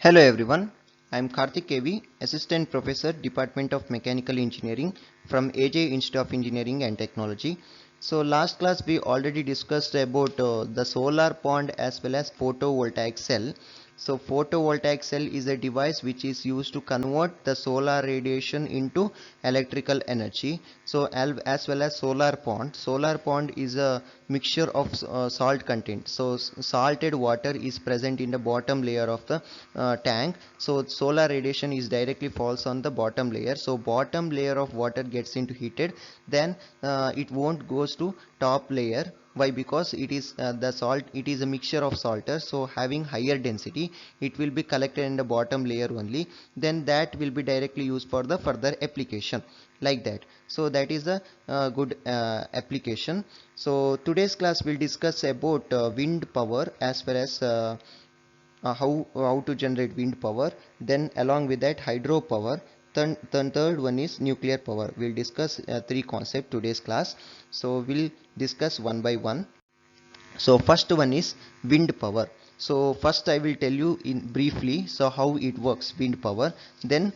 Hello everyone, I am Karthik KV, Assistant Professor, Department of Mechanical Engineering from AJ Institute of Engineering and Technology. So last class we already discussed about the solar pond as well as photovoltaic cell. So photovoltaic cell is a device which is used to convert the solar radiation into electrical energy. So as well as solar pond. Solar pond is a mixture of salt content. So salted water is present in the bottom layer of the tank. So solar radiation is directly falls on the bottom layer. So bottom layer of water gets into heated, then it won't goes to top layer. Why? Because it is the salt, it is a mixture of salter, so having higher density it will be collected in the bottom layer only, then that will be directly used for the further application, like that. So that is a good application. So today's class will discuss about wind power as well as how to generate wind power, then along with that hydro power. Then third one is nuclear power. We'll discuss three concepts today's class, so we'll discuss one by one. So first one is wind power. So first I will tell you in briefly so how it works, wind power, then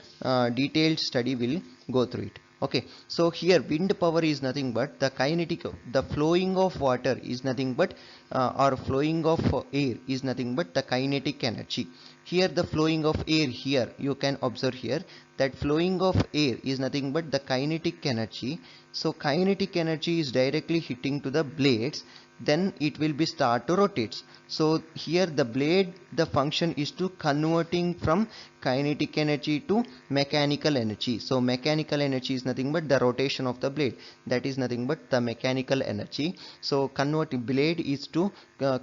detailed study will go through it. Okay, so here wind power is nothing but the kinetic, the flowing of water is nothing but or flowing of air is nothing but the kinetic energy. Here the flowing of air, here you can observe here that flowing of air is nothing but the kinetic energy. So kinetic energy is directly hitting to the blades, then it will be start to rotate. So here the blade, the function is to converting from kinetic energy to mechanical energy. So mechanical energy is nothing but the rotation of the blade, that is nothing but the mechanical energy. So convert blade is to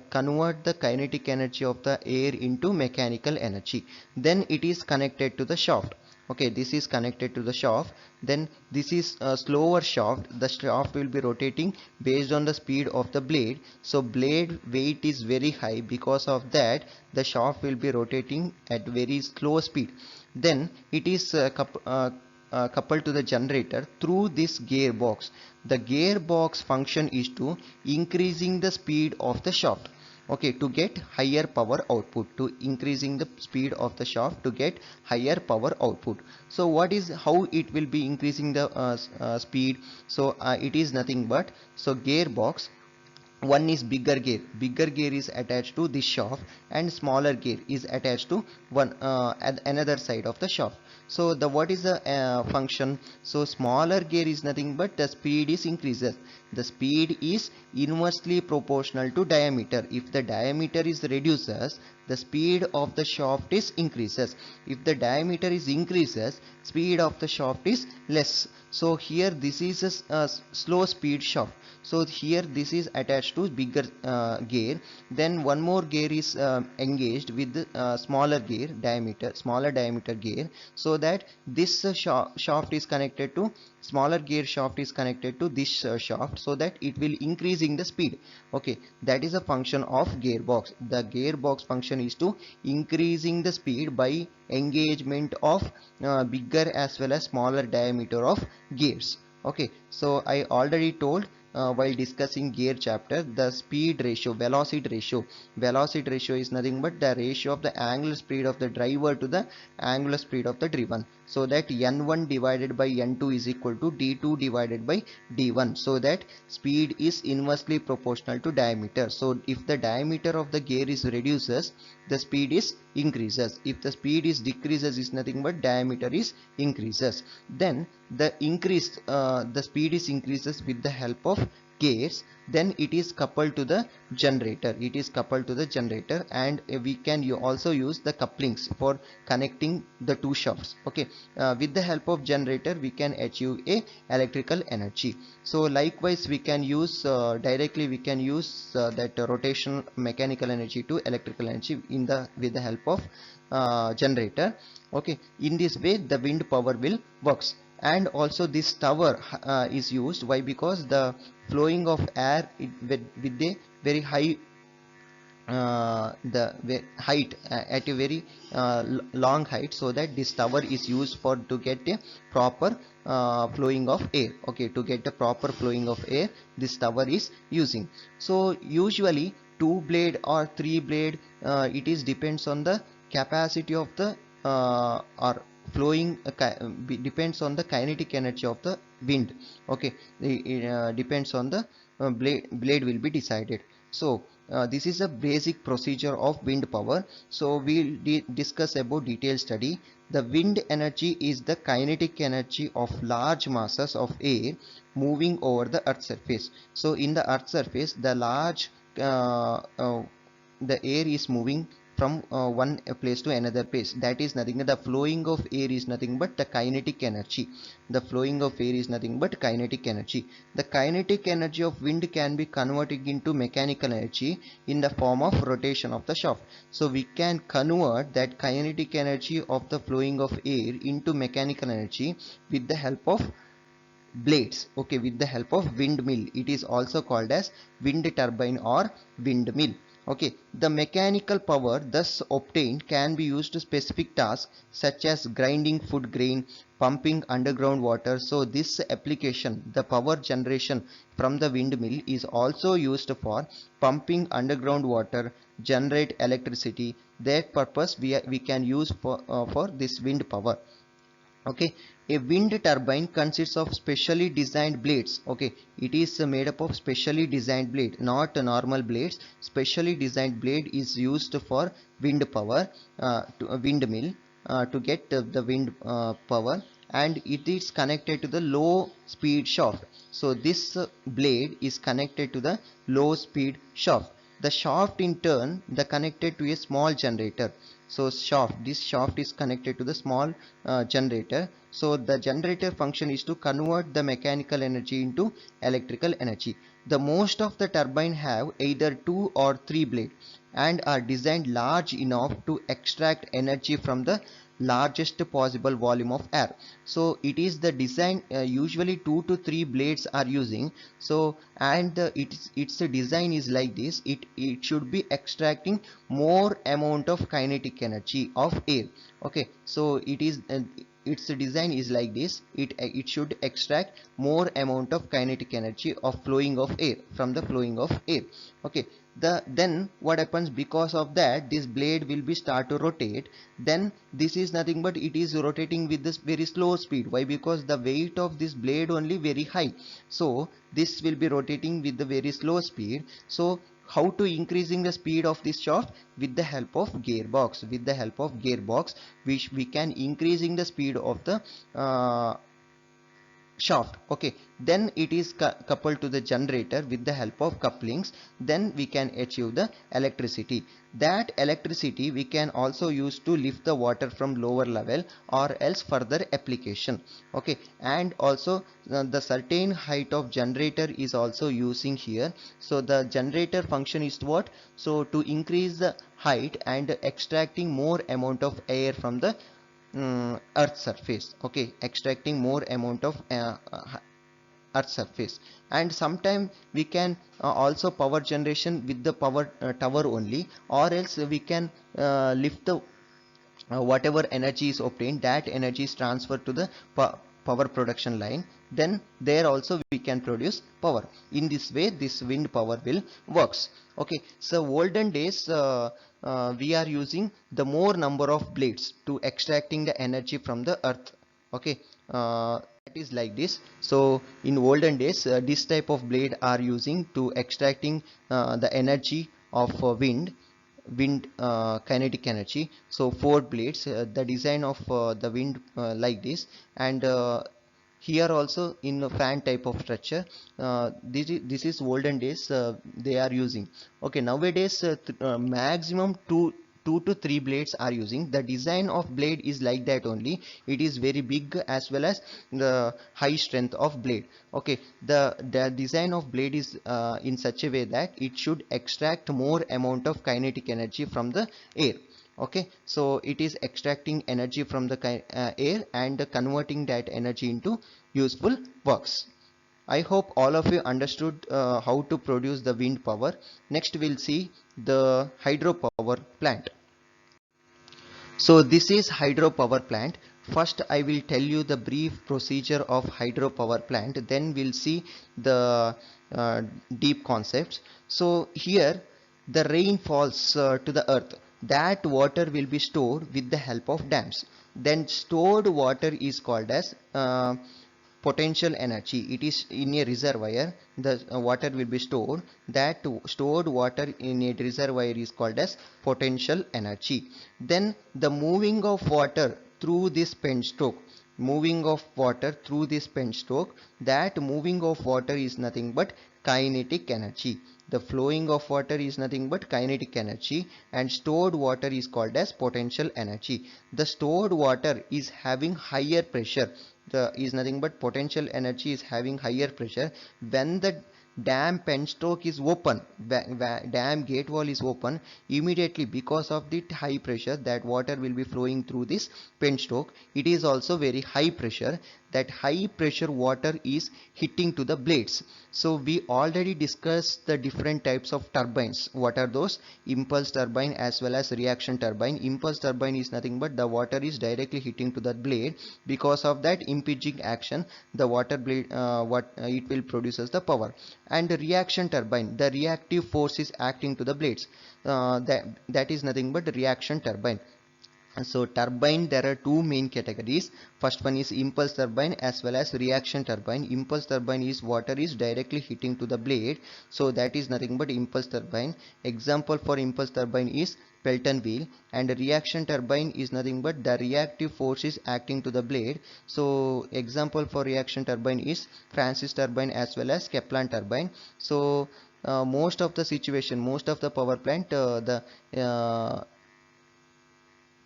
convert the kinetic energy of the air into mechanical energy, then it is connected to the shaft. Okay, this is connected to the shaft, then this is a slower shaft. The shaft will be rotating based on the speed of the blade. So blade weight is very high, because of that the shaft will be rotating at very slow speed. Then it is coupled to the generator through this gearbox. The gearbox function is to increasing the speed of the shaft. Okay, to get higher power output, to increasing the speed of the shaft to get higher power output. So what is, how it will be increasing the speed? So it is nothing but, so gearbox, one is bigger gear is attached to this shaft, and smaller gear is attached to one at another side of the shaft. So the what is the function? So smaller gear is nothing but the speed is increases, the speed is inversely proportional to diameter. If the diameter is reduces, the speed of the shaft is increases. If the diameter is increases, speed of the shaft is less. So here this is a slow speed shaft. So here this is attached to bigger gear, then one more gear is engaged with the smaller gear diameter, smaller diameter gear, so that this shaft is connected to, smaller gear shaft is connected to this shaft, so that it will increasing the speed. Okay, that is a function of gearbox. The gearbox function is to increasing the speed by engagement of bigger as well as smaller diameter of gears. Okay, so I already told while discussing gear chapter, the speed ratio, velocity ratio is nothing but the ratio of the angular speed of the driver to the angular speed of the driven. So that n1 divided by n2 is equal to d2 divided by d1, so that speed is inversely proportional to diameter. So if the diameter of the gear is reduces, the speed is increases. If the speed is decreases, is nothing but diameter is increases. Then the increase, the speed is increases with the help of gears, then it is coupled to the generator, it is coupled to the generator, and we can also use the couplings for connecting the two shafts. Okay, with the help of generator we can achieve a electrical energy. So likewise we can use directly we can use that rotational mechanical energy to electrical energy in the with the help of generator. Okay, in this way the wind power will works. And also this tower is used. Why? Because the flowing of air with a very high the height at a very long height, so that this tower is used for to get a proper flowing of air. Okay, to get a proper flowing of air, this tower is using. So usually two blade or three blade, it is depends on the capacity of the or flowing depends on the kinetic energy of the wind. Okay, it depends on the blade will be decided. So this is a basic procedure of wind power. So we'll discuss about detailed study. The wind energy is the kinetic energy of large masses of air moving over the earth surface. So in the earth surface, the air is moving from one place to another place. That is nothing, the flowing of air is nothing but the kinetic energy. The flowing of air is nothing but kinetic energy. The kinetic energy of wind can be converted into mechanical energy in the form of rotation of the shaft. So we can convert that kinetic energy of the flowing of air into mechanical energy with the help of blades. Okay, with the help of windmill. It is also called as wind turbine or windmill. Okay, the mechanical power thus obtained can be used to specific tasks such as grinding food grain, pumping underground water. So this application, the power generation from the windmill, is also used for pumping underground water, generate electricity. That purpose we can use for this wind power. Okay, a wind turbine consists of specially designed blades. Okay, it is made up of specially designed blade, not normal blades. Specially designed blade is used for wind power, to a windmill, to get the wind power, and it is connected to the low speed shaft. So this blade is connected to the low speed shaft. The shaft in turn the connected to a small generator. So this shaft is connected to the small generator. So the generator function is to convert the mechanical energy into electrical energy. The most of the turbine have either 2 or 3 blades and are designed large enough to extract energy from the largest possible volume of air. So it is the design, usually 2 to 3 blades are using. So and its design is like this. It should be extracting more amount of kinetic energy of air. Okay, so its design is like this. It should extract more amount of kinetic energy of flowing of air from the flowing of air. Okay, then what happens, because of that this blade will be start to rotate. Then this is nothing but it is rotating with this very slow speed. Why? Because the weight of this blade only very high. So this will be rotating with the very slow speed. So how to increasing the speed of this shaft? With the help of gearbox. With the help of gearbox which we can increasing the speed of the shaft. Okay, then it is coupled to the generator with the help of couplings. Then we can achieve the electricity. That electricity we can also use to lift the water from lower level or else further application. Okay, and also the certain height of generator is also using here. So the generator function is what? So to increase the height and extracting more amount of air from the earth surface. Okay, extracting more amount of earth surface. And sometime we can also power generation with the power tower only, or else we can lift the whatever energy is obtained, that energy is transferred to the power production line. Then there also we can produce power. In this way this wind power will works. Okay, so olden days we are using the more number of blades to extracting the energy from the earth. Okay, that is like this. So in olden days this type of blade are using to extracting the energy of wind kinetic energy. So 4 blades, the design of the wind like this. And here also in a fan type of structure, this is olden days they are using. Okay, nowadays maximum 2 to 3 blades are using. The design of blade is like that only. It is very big as well as the high strength of blade. Okay, the design of blade is in such a way that it should extract more amount of kinetic energy from the air. Okay, so it is extracting energy from the air and converting that energy into useful works. I hope all of you understood how to produce the wind power. Next we'll see the hydropower plant. So this is hydropower plant. First I will tell you the brief procedure of hydropower plant, then we'll see the deep concepts. So here the rain falls to the earth. that water will be stored with the help of dams. Then stored water is called as potential energy. It is in a reservoir, the water will be stored. That stored water in a reservoir is called as potential energy. Then the moving of water through this penstoke, moving of water through this penstoke, that moving of water is nothing but kinetic energy. The flowing of water is nothing but kinetic energy, and stored water is called as potential energy. The stored water is having higher pressure. The is nothing but potential energy is having higher pressure when the dam penstoke is open, dam gate wall is open. Immediately, because of the high pressure, that water will be flowing through this penstoke. It is also very high pressure. That high pressure water is hitting to the blades. So we already discussed the different types of turbines. What are those? Impulse turbine as well as reaction turbine. Impulse turbine is nothing but the water is directly hitting to the blade. Because of that impinging action, the water blade it will produces the power. And the reaction turbine, the reactive force is acting to the blades. That is nothing but reaction turbine. So turbine, there are two main categories. First one is impulse turbine as well as reaction turbine. Impulse turbine is water is directly hitting to the blade, so that is nothing but impulse turbine. Example for impulse turbine is Pelton wheel. And reaction turbine is nothing but the reactive force is acting to the blade. So example for reaction turbine is Francis turbine as well as Kaplan turbine. So most of the situation, most of the power plant, the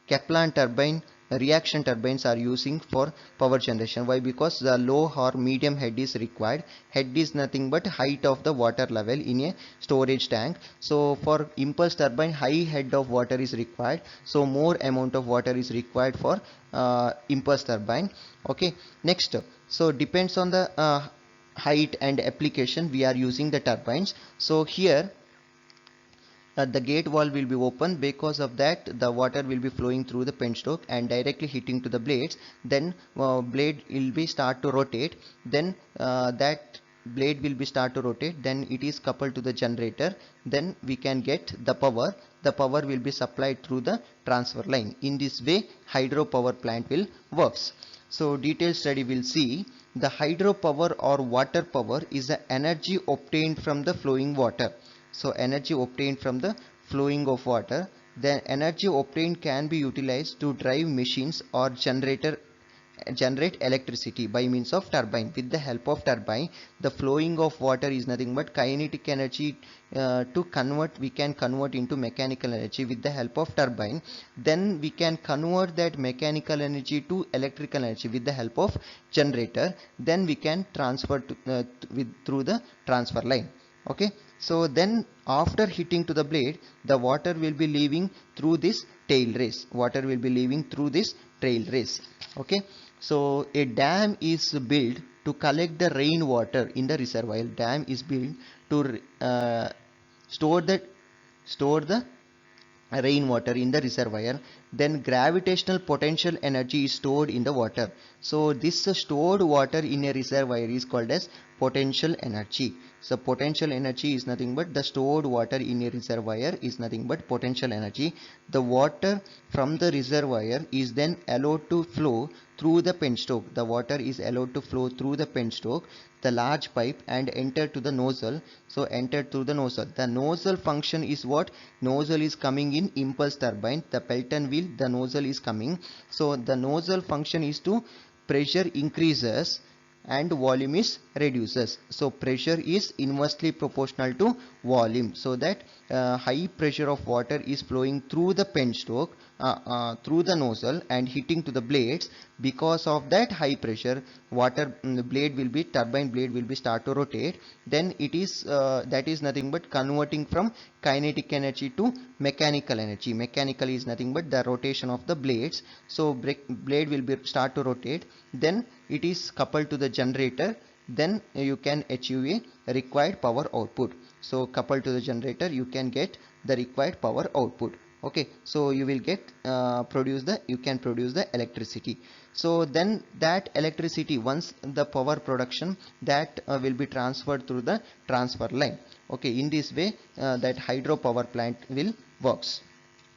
Kaplan turbine reaction turbines are using for power generation. Why? Because the low or medium head is required. Head is nothing but height of the water level in a storage tank. So for impulse turbine, high head of water is required, so more amount of water is required for impulse turbine. Okay, next, so depends on the height and application we are using the turbines. So here the gate wall will be open. Because of that, the water will be flowing through the penstoke and directly hitting to the blades. Then blade will be start to rotate. Then that blade will be start to rotate. Then it is coupled to the generator. Then we can get the power. The power will be supplied through the transfer line. In this way, hydropower plant will works. So detailed study will see the hydropower or water power is the energy obtained from the flowing water. So energy obtained from the flowing of water. Then energy obtained can be utilized to drive machines or generate electricity by means of turbine. With the help of turbine, the flowing of water is nothing but kinetic energy. To convert, we can convert into mechanical energy with the help of turbine. Then we can convert that mechanical energy to electrical energy with the help of generator. Then we can transfer to, through the transfer line. Okay, so then after hitting to the blade, the water will be leaving through this tail race. Water will be leaving through this tail race. Okay, so a dam is built to collect the rainwater in the reservoir. Dam is built to store the rainwater in the reservoir. Then gravitational potential energy is stored in the water. So this stored water in a reservoir is called as potential energy. So potential energy is nothing but the stored water in a reservoir is nothing but potential energy. The water from the reservoir is then allowed to flow through the penstoke. The water is allowed to flow through the penstoke, the large pipe, and enter to the nozzle. So enter through the nozzle. The nozzle function is what? Nozzle is coming in impulse turbine. The Pelton wheel, the nozzle is coming. So the nozzle function is to pressure increases and volume is reduces. So pressure is inversely proportional to volume, so that high pressure of water is flowing through the penstoke, through the nozzle and hitting to the blades. Because of that high pressure, water blade will be, turbine blade will be start to rotate. Then it is that is nothing but converting from kinetic energy to mechanical energy. Mechanical is nothing but the rotation of the blades. So blade will be start to rotate. Then it is coupled to the generator. Then you can achieve a required power output. So coupled to the generator, you can get the required power output. Okay, so you will get you can produce the electricity. So then that electricity, once the power production, that will be transferred through the transfer line. Okay, in this way that hydropower plant will works.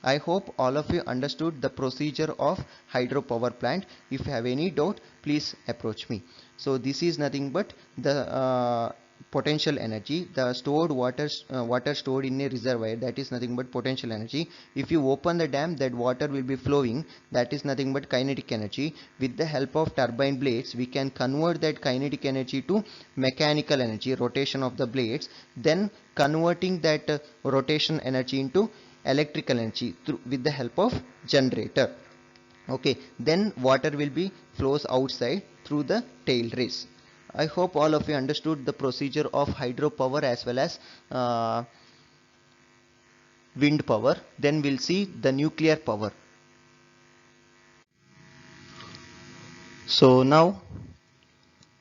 I hope all of you understood the procedure of hydropower plant. If you have any doubt, please approach me. So this is nothing but the potential energy, the stored water stored in a reservoir, that is nothing but potential energy. If you open the dam, that water will be flowing, that is nothing but kinetic energy. With the help of turbine blades, we can convert that kinetic energy to mechanical energy, rotation of the blades, then converting that rotation energy into electrical energy through with the help of generator. Okay, then water will be flows outside through the tail race. I hope all of you understood the procedure of hydropower as well as wind power. Then we'll see the nuclear power. So now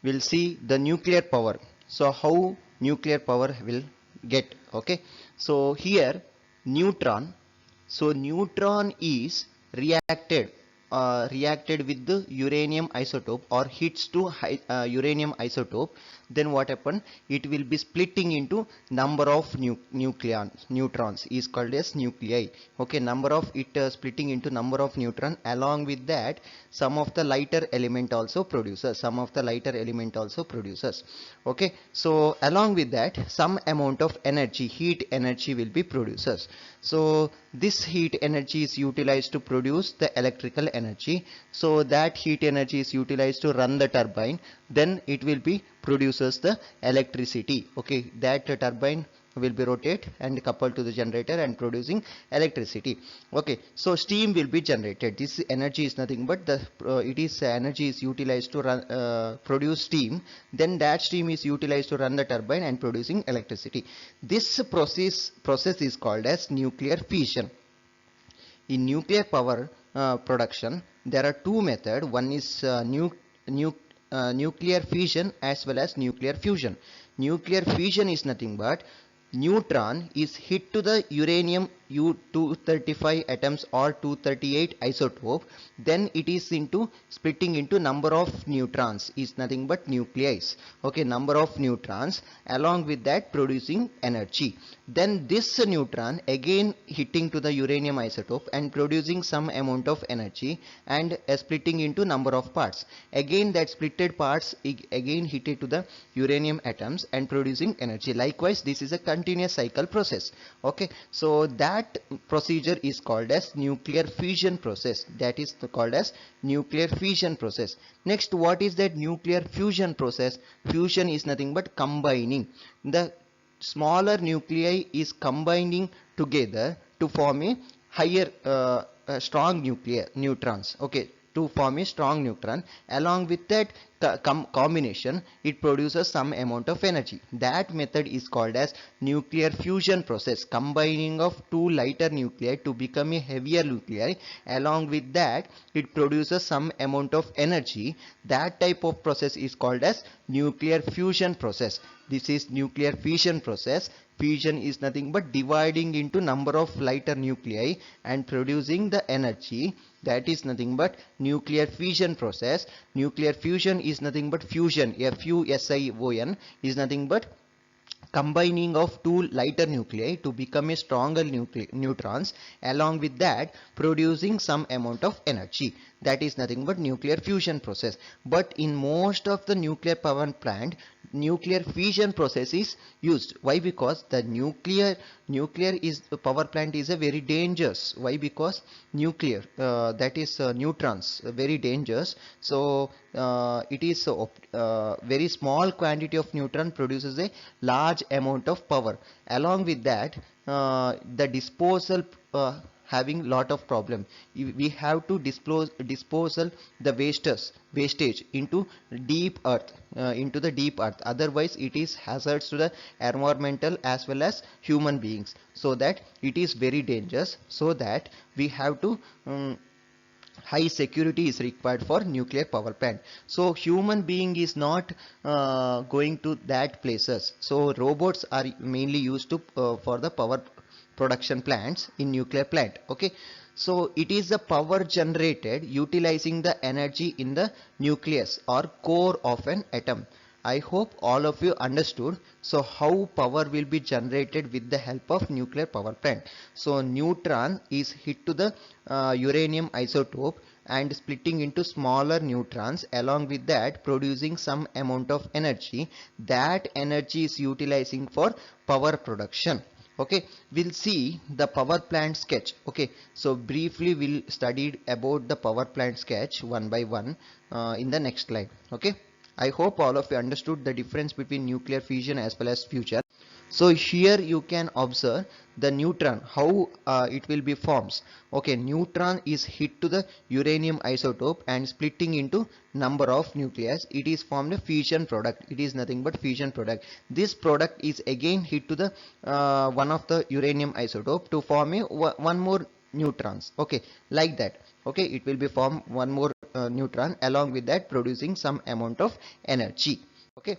we'll see the nuclear power. So how nuclear power will get. Okay, so here neutron. So neutron is reacted with the uranium isotope or hits to uranium isotope. Then what happen? It will be splitting into number of neutrons is called as nuclei. Okay, number of it splitting into number of neutron. Along with that, some of the lighter element also produces. Okay, so along with that, some amount of energy, heat energy will be produces. So this heat energy is utilized to produce the electrical energy. So that heat energy is utilized to run the turbine. Then it will be produces the electricity. Okay, that turbine will be rotate and coupled to the generator and producing electricity. Okay, so steam will be generated. This energy is nothing but the energy is utilized to run produce steam. Then that steam is utilized to run the turbine and producing electricity. This process is called as nuclear fission. In nuclear power production, there are two methods. One is nuclear fission as well as nuclear fusion. Nuclear fission is nothing but neutron is hit to the uranium U-235 atoms or 238 isotope. Then it is into splitting into number of neutrons is nothing but nuclei. Okay, number of neutrons, along with that producing energy. Then this neutron again hitting to the uranium isotope and producing some amount of energy and splitting into number of parts. Again that splitted parts again hit to the uranium atoms and producing energy. Likewise, this is a continuous cycle process. Okay, so that procedure is called as nuclear fission process. That is called as nuclear fission process. Next, what is that nuclear fusion process? Fusion is nothing but combining. The smaller nuclei is combining together to form a higher strong neutrons. Okay, to form a strong neutron. Along with that combination, it produces some amount of energy. That method is called as nuclear fusion process, combining of two lighter nuclei to become a heavier nuclei. Along with that, it produces some amount of energy. That type of process is called as nuclear fusion process. This is nuclear fission process. Fusion is nothing but dividing into number of lighter nuclei and producing the energy. That is nothing but nuclear fission process. Nuclear fusion is nothing but fusion, F-U-S-I-O-N, is nothing but combining of two lighter nuclei to become a stronger neutrons. Along with that, producing some amount of energy. That is nothing but nuclear fusion process. But in most of the nuclear power plant, nuclear fission process is used. Why? Because the nuclear power plant is a very dangerous. Why? Because nuclear that is neutrons, very dangerous. So it is very small quantity of neutron produces a large amount of power. Along with that, the disposal having lot of problem. We have to disposal the wastage into deep earth, otherwise it is hazards to the environmental as well as human beings. So that it is very dangerous. So that we have to high security is required for nuclear power plant. So human being is not going to that places. So robots are mainly used to for the power production plants in nuclear plant. Okay, so it is the power generated utilizing the energy in the nucleus or core of an atom. I hope all of you understood. So how power will be generated with the help of nuclear power plant. So neutron is hit to the uranium isotope and splitting into smaller neutrons, along with that producing some amount of energy. That energy is utilizing for power production. Okay, we'll see the power plant sketch. Okay, so briefly we'll study about the power plant sketch one by one in the next slide. Okay, I hope all of you understood the difference between nuclear fission as well as fusion. So here you can observe the neutron, how it will be forms. Okay, neutron is hit to the uranium isotope and splitting into number of nucleus. It is formed a fission product. It is nothing but fission product. This product is again hit to the one of the uranium isotope to form a one more neutrons. Okay, like that. Okay, it will be form one more neutron, along with that producing some amount of energy. Okay,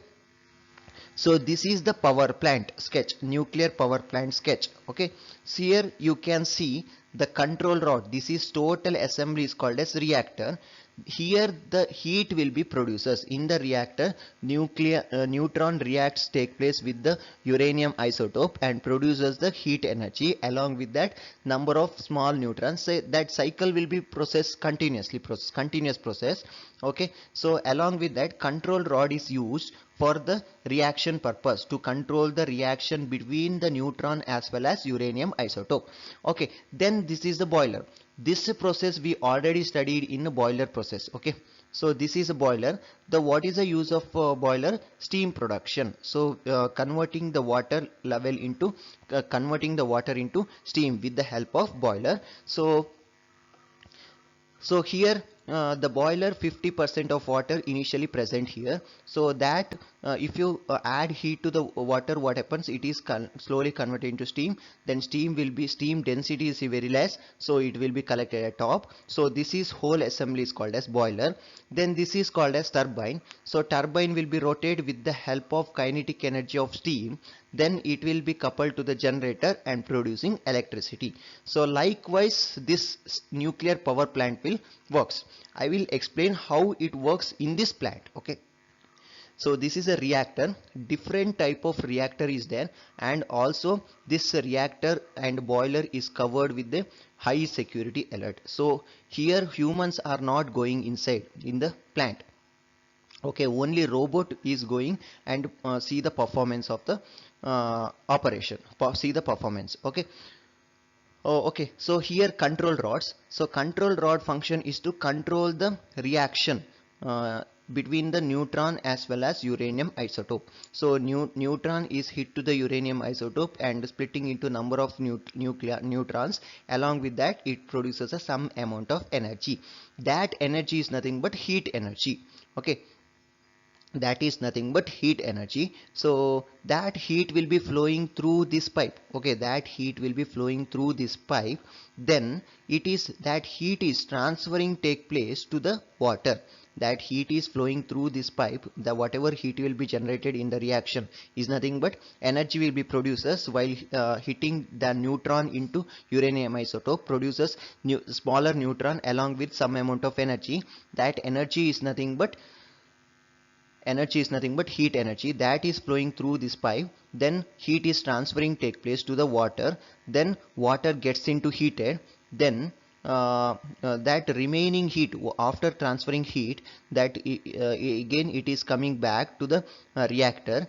so this is the power plant sketch, nuclear power plant sketch. Okay, so here you can see the control rod. This is total assembly is called as reactor. Here the heat will be produced in the reactor. Neutron reacts take place with the uranium isotope and produces the heat energy. Along with that, number of small neutrons. Say that cycle will be processed continuously, continuous process. Okay, so along with that, control rod is used for the reaction purpose, to control the reaction between the neutron as well as uranium isotope. Okay, then this is the boiler. This process we already studied in the boiler process. Okay, so this is a boiler. The what is the use of boiler? Steam production. So converting the water level into converting the water into steam with the help of boiler. So here the boiler 50% of water initially present here. So that if you add heat to the water, what happens? It is slowly converted into steam. Then steam density is very less, so it will be collected at top. So this is whole assembly is called as boiler. Then this is called as turbine. So turbine will be rotated with the help of kinetic energy of steam. Then it will be coupled to the generator and producing electricity. So likewise this nuclear power plant will works. I will explain how it works in this plant. Okay, so this is a reactor. Different type of reactor is there, and also this reactor and boiler is covered with the high security alert. So here humans are not going inside in the plant. Okay, only robot is going and see the performance of the operation, see the performance. Okay. Oh, okay. So here control rods. So control rod function is to control the reaction between the neutron as well as uranium isotope. So neutron is hit to the uranium isotope and splitting into number of neutrons. Along with that, it produces some amount of energy. That energy is nothing but heat energy. Okay, that is nothing but heat energy. So that heat will be flowing through this pipe. Okay, that heat will be flowing through this pipe. Then it is that heat is transferring take place to the water. That heat is flowing through this pipe. The whatever heat will be generated in the reaction is nothing but energy will be produced while hitting the neutron into uranium isotope, produces smaller neutron along with some amount of energy. That energy is nothing but heat energy that is flowing through this pipe. Then heat is transferring take place to the water. Then water gets into heated. Then that remaining heat, after transferring heat, that again it is coming back to the reactor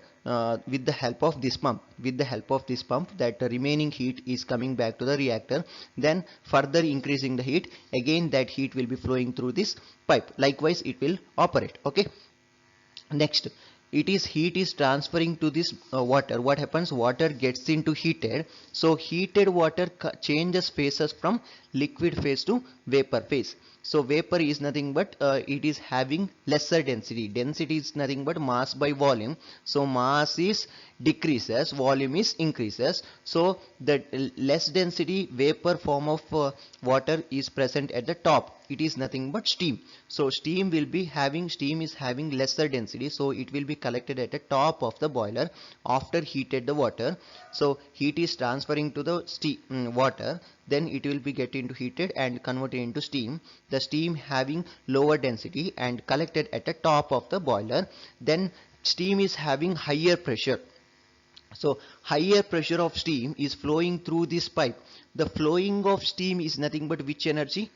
with the help of this pump. That remaining heat is coming back to the reactor. Then further increasing the heat, again that heat will be flowing through this pipe. Likewise it will operate. Okay, next, heat is transferring to this water. What happens? Water gets into heated. So heated water changes phases from liquid phase to vapor phase. So vapor is nothing but it is having lesser density. Density is nothing but mass by volume. So mass is decreases, volume is increases. So the less density vapor form of water is present at the top. It is nothing but steam. So steam is having lesser density, so it will be collected at the top of the boiler after heated the water. So heat is transferring to the water, then it will be get into heated and converted into steam. The steam having lower density and collected at the top of the boiler, then steam is having higher pressure. So higher pressure of steam is flowing through this pipe. The flowing of steam is nothing but which energy?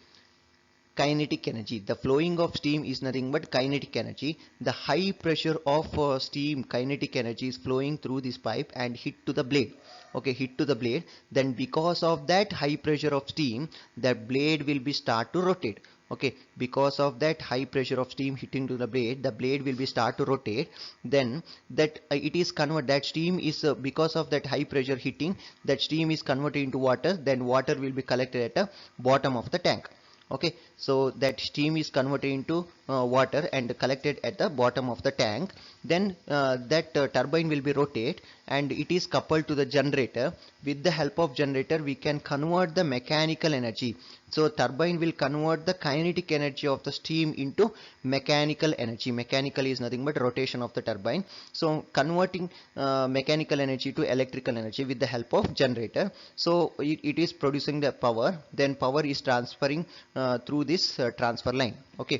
Kinetic energy. The flowing of steam is nothing but kinetic energy. The high pressure of steam, kinetic energy, is flowing through this pipe and hit to the blade. Okay, hit to the blade. Then because of that high pressure of steam, the blade will be start to rotate. Okay, because of that high pressure of steam hitting to the blade will be start to rotate. Then that it is convert, that steam is because of that high pressure hitting, that steam is converted into water. Then water will be collected at the bottom of the tank. Okay, so that steam is converted into water and collected at the bottom of the tank. Then that turbine will be rotate and it is coupled to the generator. With the help of generator we can convert the mechanical energy. So turbine will convert the kinetic energy of the steam into mechanical energy. Mechanical is nothing but rotation of the turbine. So converting mechanical energy to electrical energy with the help of generator. So it is producing the power. Then power is transferring through this transfer line. Okay,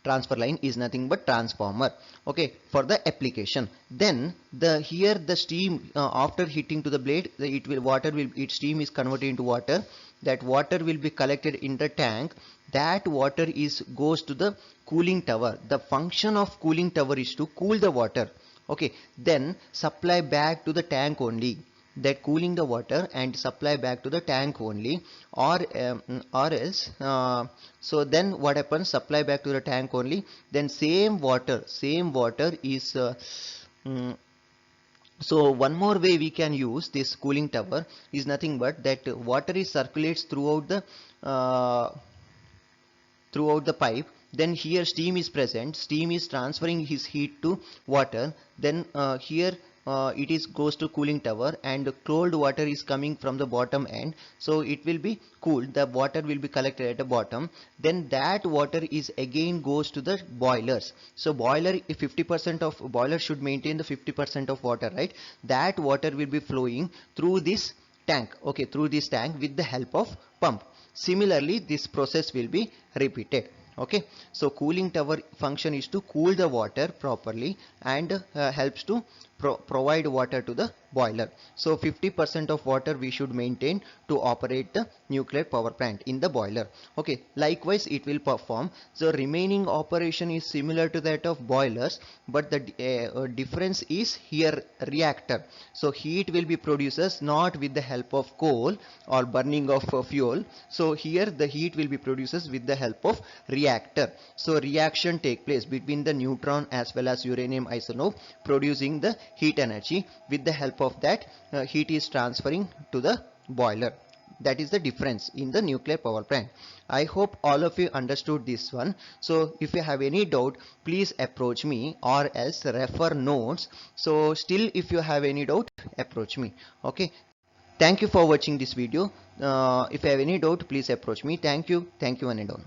transfer line is nothing but transformer. Okay, for the application. Then here the steam after hitting to the blade, its steam is converted into water. That water will be collected in the tank. That water goes to the cooling tower. The function of cooling tower is to cool the water. Okay, then supply back to the tank only. That cooling the water and supply back to the tank only, or else so then what happens, supply back to the tank only. Then same water is so one more way we can use this cooling tower is nothing but that water is circulates throughout the pipe. Then here steam is present, steam is transferring his heat to water. Then here it is goes to cooling tower and cold water is coming from the bottom end, so it will be cooled, the water will be collected at the bottom. Then that water is again goes to the boilers. So boiler, if 50% of boiler should maintain the 50% of water, right? That water will be flowing through this tank. Okay, through this tank with the help of pump. Similarly this process will be repeated. Okay, so cooling tower function is to cool the water properly and helps to provide water to the boiler. So 50% of water we should maintain to operate the nuclear power plant in the boiler. Okay, likewise it will perform. So remaining operation is similar to that of boilers, but the difference is here reactor. So heat will be produced not with the help of coal or burning of fuel. So here the heat will be produced with the help of reactor. So reaction take place between the neutron as well as uranium isotope, producing the heat energy. With the help of that heat is transferring to the boiler. That is the difference in the nuclear power plant. I hope all of you understood this one. So if you have any doubt, please approach me or else refer notes. So still if you have any doubt, approach me. Okay, thank you for watching this video. If you have any doubt, please approach me. Thank you one and all.